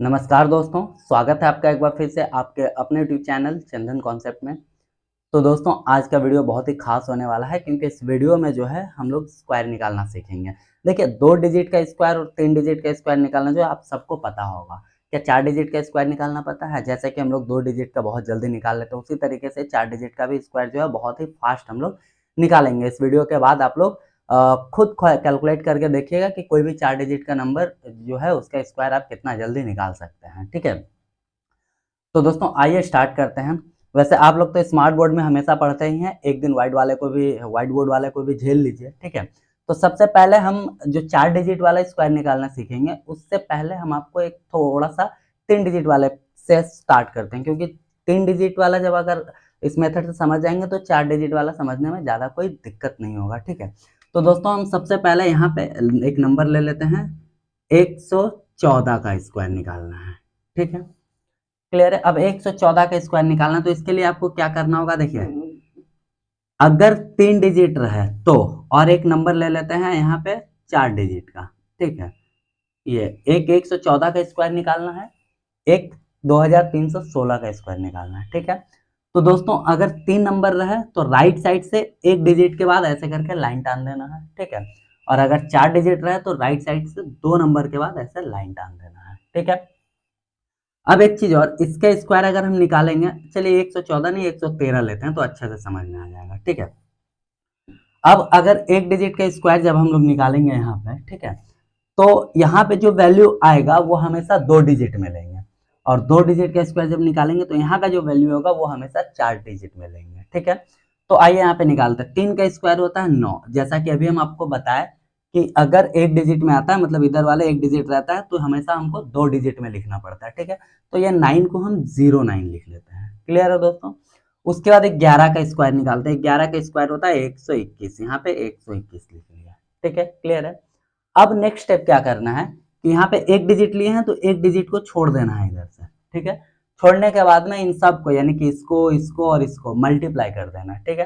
नमस्कार दोस्तों, स्वागत है आपका एक बार फिर से आपके अपने यूट्यूब चैनल चंदन कॉन्सेप्ट में। तो दोस्तों आज का वीडियो बहुत ही खास होने वाला है क्योंकि इस वीडियो में जो है हम लोग स्क्वायर निकालना सीखेंगे। देखिए 2 डिजिट का स्क्वायर और 3 डिजिट का स्क्वायर निकालना जो है आप सबको पता होगा। क्या 4 डिजिट का स्क्वायर निकालना पता है? जैसे कि हम लोग 2 डिजिट का बहुत जल्दी निकाल लेते हैं, उसी तरीके से 4 डिजिट का भी स्क्वायर जो है बहुत ही फास्ट हम लोग निकालेंगे। इस वीडियो के बाद आप लोग खुद कैलकुलेट करके देखिएगा कि कोई भी 4 डिजिट का नंबर जो है उसका स्क्वायर आप कितना जल्दी निकाल सकते हैं, ठीक है? तो दोस्तों आइए स्टार्ट करते हैं। वैसे आप लोग तो स्मार्ट बोर्ड में हमेशा पढ़ते ही हैं, एक दिन व्हाइट बोर्ड वाले को भी झेल लीजिए, ठीक है? तो सबसे पहले हम जो 4 डिजिट वाला स्क्वायर निकालना सीखेंगे, उससे पहले हम आपको एक थोड़ा-सा 3 डिजिट वाले से स्टार्ट करते हैं क्योंकि 3 डिजिट वाला जब अगर इस मेथड से समझ जाएँगे तो 4 डिजिट वाला समझने में ज़्यादा कोई दिक्कत नहीं होगा, ठीक है? तो दोस्तों हम सबसे पहले यहाँ पे एक नंबर ले लेते हैं, 114 का स्क्वायर निकालना है, ठीक है? क्लियर है? अब 114 का स्क्वायर निकालना है तो इसके लिए आपको क्या करना होगा, देखिए अगर 3 डिजिट रहे तो, और एक नंबर ले लेते हैं यहाँ पे 4 डिजिट का, ठीक है? ये एक 114 का स्क्वायर निकालना है, एक 2316 का स्क्वायर निकालना है, ठीक है? तो दोस्तों अगर 3 नंबर रहे तो राइट साइड से एक डिजिट के बाद ऐसे करके लाइन टान देना है, ठीक है? और अगर 4 डिजिट रहे तो राइट साइड से 2 नंबर के बाद ऐसे लाइन टान देना है, ठीक है? अब एक चीज और, इसका स्क्वायर अगर हम निकालेंगे, चलिए 114 नहीं 113 लेते हैं तो अच्छे से समझ में आ जाएगा, ठीक है? अब अगर एक डिजिट का स्क्वायर जब हम लोग निकालेंगे यहाँ पे, ठीक है, तो यहाँ पे जो वैल्यू आएगा वो हमेशा 2 डिजिट में लेंगे, और 2 डिजिट का स्क्वायर जब निकालेंगे तो यहाँ का जो वैल्यू होगा वो हमेशा 4 डिजिट में लेंगे, ठीक है? तो आइए यहाँ पे निकालते हैं। 3 का स्क्वायर होता है 9, जैसा कि अभी हम आपको बताए कि अगर एक डिजिट में आता है, मतलब इधर वाले एक डिजिट रहता है, तो हमेशा हमको 2 डिजिट में लिखना पड़ता है, ठीक है? तो ये 9 को हम 09 लिख लेते हैं। क्लियर है दोस्तों? उसके बाद 11 का स्क्वायर निकालते हैं। 11 का स्क्वायर होता है 121, यहाँ पे 121 लिख लिया, ठीक है? क्लियर है? अब नेक्स्ट स्टेप क्या करना है कि यहाँ पे एक डिजिट लिए हैं तो एक डिजिट को छोड़ देना है इधर से, ठीक है? छोड़ने के बाद में इन सब को, यानी कि इसको इसको और इसको मल्टीप्लाई कर देना है, ठीक है?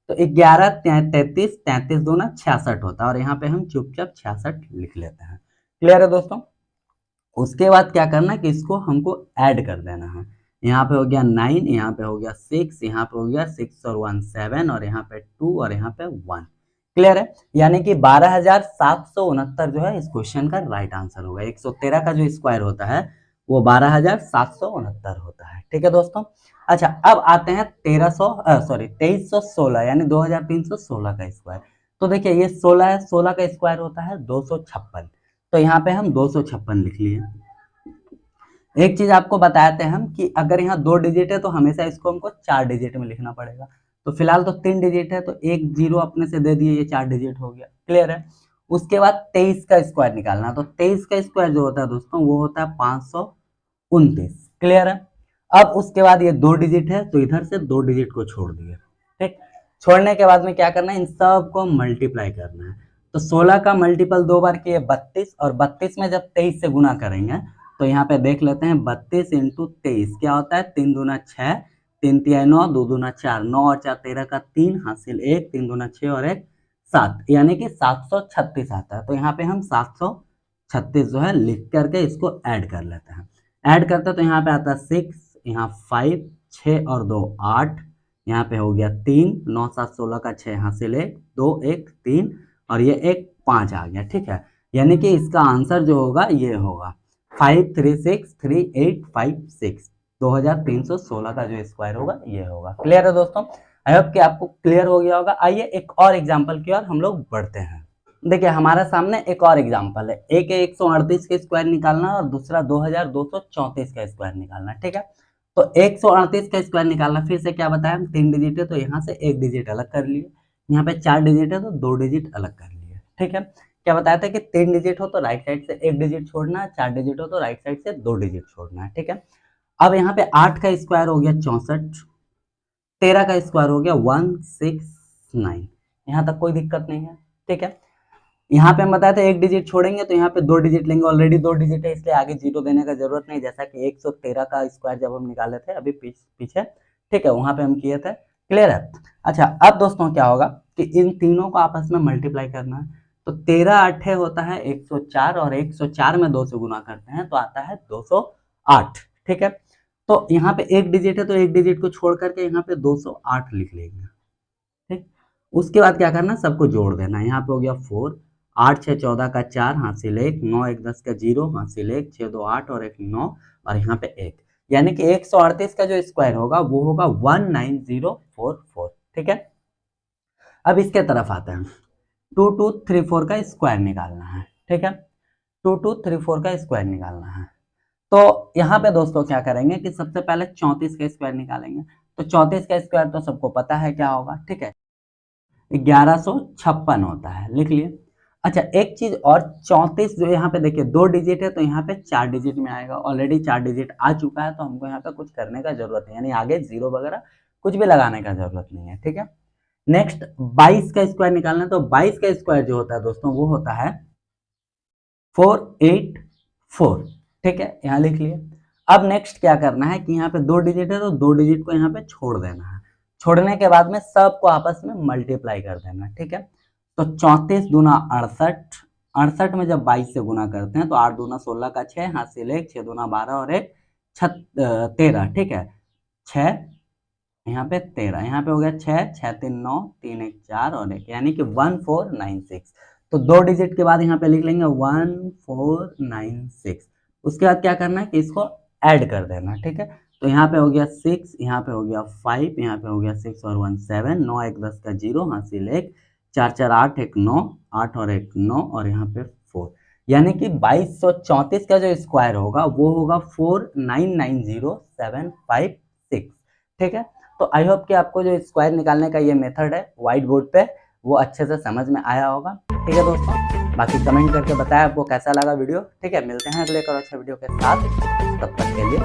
तो 11 33 33 दूना 66 होता है, और यहाँ पे हम चुपचाप 66 लिख लेते हैं। क्लियर है दोस्तों? उसके बाद क्या करना है कि इसको हमको ऐड कर देना है। यहाँ पे हो गया 9, यहाँ पे हो गया 6, यहाँ पे हो गया 6 और 1 7, और यहाँ पे 2 और यहाँ पे 1। क्लियर है? यानी कि 12,769 जो है इस क्वेश्चन का राइट आंसर होगा। 113 का जो स्क्वायर होता है वो 12,769 होता है, ठीक है दोस्तों? अच्छा, अब आते हैं 2316 यानी 2316 का स्क्वायर। तो देखिए ये 16 है, 16 का स्क्वायर होता है 256, तो यहाँ पे हम 256 लिख लिए। एक चीज आपको बताते हैं हम कि अगर यहाँ 2 डिजिट है तो हमेशा इसको हमको 4 डिजिट में लिखना पड़ेगा। तो फिलहाल तो 3 डिजिट है तो एक जीरो अपने से दे दिए, ये 4 डिजिट हो गया। क्लियर है? उसके बाद 23 का स्क्वायर निकालना, तो 23 का स्क्वायर जो होता है दोस्तों वो होता है 529। क्लियर है? अब उसके बाद ये 2 डिजिट है तो इधर से 2 डिजिट को छोड़ दिए, ठीक? छोड़ने के बाद में क्या करना है, इन सब को मल्टीप्लाई करना है। तो 16 का मल्टीपल 2 बार किए 32, और 32 में जब 23 से गुना करेंगे तो यहाँ पे देख लेते हैं 32 इंटू 23 क्या होता है, 3 दूना 6, 3 तिया 9, 2 दूना 4, 9 और 4 13 का 3 हासिल 1, 3 दूना 6 और 1 7, यानी कि 736 आता है। तो यहाँ पे हम 736 जो है लिख करके इसको ऐड कर लेते हैं। ऐड करते हैं तो यहाँ पे आता है 6, यहाँ 5, 6 और 2 8, यहाँ पे हो गया 3, 9 7 16 का 6 हासिल 1, 2 1 3, और ये एक 5 आ गया, ठीक है? यानी कि इसका आंसर जो होगा ये होगा 5363856, 2316 का जो स्क्वायर होगा ये होगा। क्लियर है दोस्तों? आई होप कि आपको क्लियर हो गया होगा। आइए एक और एग्जांपल की ओर हम लोग बढ़ते हैं। देखिए हमारे सामने एक और एग्जांपल है, एक है 138 का स्क्वायर निकालना और दूसरा 2234 का स्क्वायर निकालना, ठीक है? तो 138 का स्क्वायर निकालना, फिर से क्या बताया, हम 3 डिजिट है तो यहाँ से एक डिजिट अलग कर लिए, यहाँ पे 4 डिजिट है तो 2 डिजिट अलग कर लिए, ठीक है? क्या बताया था कि 3 डिजिट हो तो राइट साइड से एक डिजिट छोड़ना है, 4 डिजिट हो तो राइट साइड से 2 डिजिट छोड़ना है, ठीक है? अब यहाँ पे 8 का स्क्वायर हो गया 64, 13 का स्क्वायर हो गया 169, यहाँ तक कोई दिक्कत नहीं है, ठीक है? यहाँ पे हम बताया था एक डिजिट छोड़ेंगे तो यहाँ पे 2 डिजिट लेंगे, ऑलरेडी 2 डिजिट है इसलिए आगे जीरो देने का जरूरत नहीं, जैसा कि 113 का स्क्वायर जब हम निकाले थे अभी पीछे, ठीक है, वहां पे हम किए थे। क्लियर है? अच्छा, अब दोस्तों क्या होगा कि इन तीनों को आपस में मल्टीप्लाई करना है। तो 13 8 होता है 104 और 104 में 2 से गुना करते हैं तो आता है 208। ठीक है, तो यहाँ पे एक डिजिट है तो एक डिजिट को छोड़ करके यहाँ पे 208 लिख लेंगे। ठीक, उसके बाद क्या करना, सबको जोड़ देना। यहाँ पे हो गया 4, 8 6 14 का 4 हासिल 1, 9 1 10 का 0 हासिल 1, 6 2 8 और 1 9 और यहाँ पे 1, यानी कि 138 का जो स्क्वायर होगा वो होगा 19044। ठीक है, अब इसके तरफ आते हैं। 2234 का स्क्वायर निकालना है। ठीक है, 2234 का स्क्वायर निकालना है। तो यहाँ पे दोस्तों क्या करेंगे कि सबसे पहले 34 का स्क्वायर निकालेंगे। तो 34 का स्क्वायर तो सबको पता है क्या होगा। ठीक है, 1156 होता है, लिख लिए। अच्छा, एक चीज और, 34 जो यहाँ पे देखिए 2 डिजिट है तो यहाँ पे 4 डिजिट में आएगा। ऑलरेडी 4 डिजिट आ चुका है तो हमको यहाँ पे कुछ करने का जरूरत नहीं, यानी आगे जीरो वगैरह कुछ भी लगाने का जरूरत नहीं है। ठीक है, नेक्स्ट 22 का स्क्वायर निकालना है। तो 22 का स्क्वायर जो होता है दोस्तों वो होता है 484। ठीक है, यहाँ लिख लिए। अब नेक्स्ट क्या करना है कि यहाँ पे 2 डिजिट है तो 2 डिजिट को यहाँ पे छोड़ देना है। छोड़ने के बाद में सबको आपस में मल्टीप्लाई कर देना। ठीक है, तो 34 दूना 68, 68 में जब 22 से गुना करते हैं तो 8 दूना 16 का 6 हासिल 1, 6 दूना 12 और 1 13। ठीक है, 6 यहाँ पे 13, यहाँ पे हो गया 6 6 3 9 3 1 4 और 1, यानी कि 1496। तो 2 डिजिट के बाद यहाँ पे लिख लेंगे 1496। उसके बाद क्या करना है कि इसको ऐड कर देना। ठीक है, तो यहाँ पे हो गया 6, यहाँ पे हो गया 5, यहाँ पे हो गया 6 और 1 7, 9 1 10 का 0 हासिल 1, 4 4 8 1 9, 8 और 1 9 और यहाँ पे 4, यानी कि 2234 का जो स्क्वायर होगा वो होगा 4990756। ठीक है, तो आई होप कि आपको जो स्क्वायर निकालने का ये मेथड है व्हाइट बोर्ड पे वो अच्छे से समझ में आया होगा। ठीक है दोस्तों, बाकी कमेंट करके बताएं आपको कैसा लगा वीडियो। ठीक है, मिलते हैं अगले एक और अच्छे वीडियो के साथ, तब तक के लिए।